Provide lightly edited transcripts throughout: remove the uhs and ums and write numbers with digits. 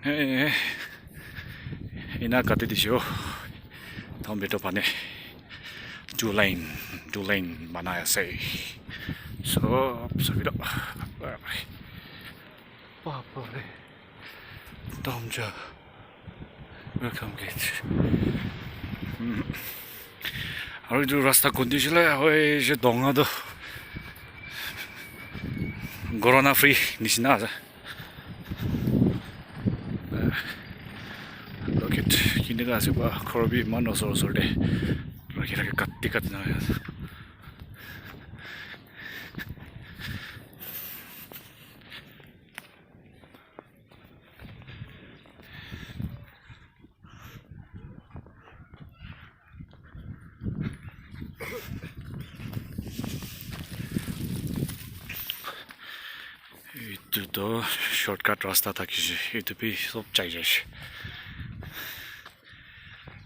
에 이나 가티디쇼 덤베토 파네 two lane बनाया सही सब सभी लोग पापा रे दमजा वेलकम गेट और जो रास्ता कंडीशन है वो ये दोंगा तो कोरोना फ्री निशिना आजा 로켓 기내가 아주 봐 코로비 만나서 소리 이렇게 까띠까띠 나요. 이도 shortcut रास्ता था किसी इधर भी सब चाहिए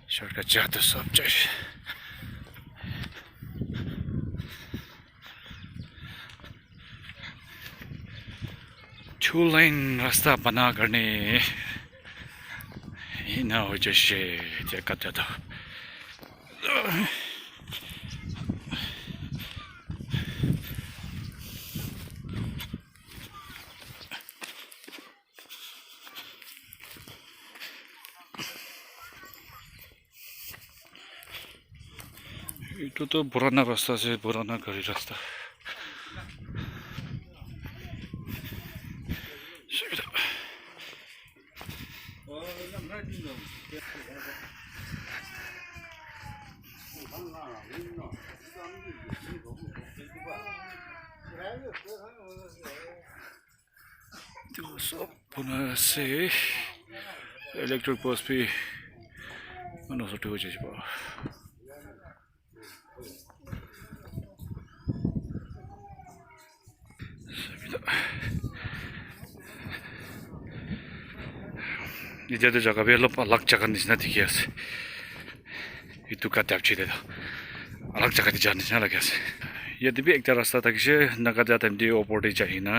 shortcut जाते सब चाहिए two lane रास्ता बना करने ही ना हो जैसे क्या जाता itu tuh पुराना रास्ता से पुराना गली रास्ता itu सब पुनः से इलेक्ट्रिक पोस्ट भी mana satu aja coba इधर तो जगह भी अलग जगह निचना दिखी है itu kata apa cerita अलग जगह di जाने चला गया यदि भी एक रास्ता था कि नगा जाता है ऊपर ही चाहिए ना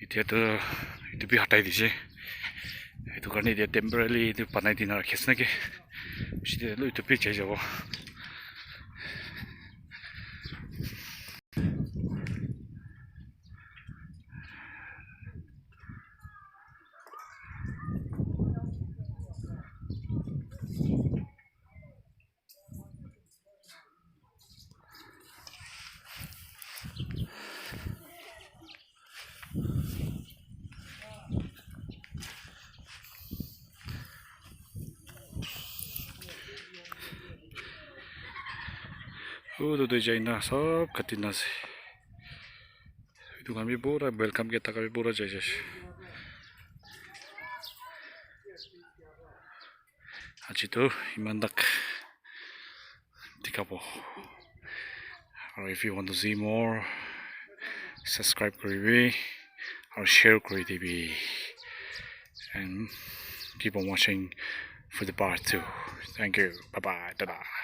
itu भी हटाई दीजिए itu karena dia temporarily itu panai di nak kesana ke mesti lu itu picture jawab udah jaina सब कटिना से itu kami pura welcome kita kami pura jaja aji tu imandak dikapo or if you want to see more subscribe karibi or share karibi and keep on watching for the part 2. Thank you. Bye bye. Ta-da.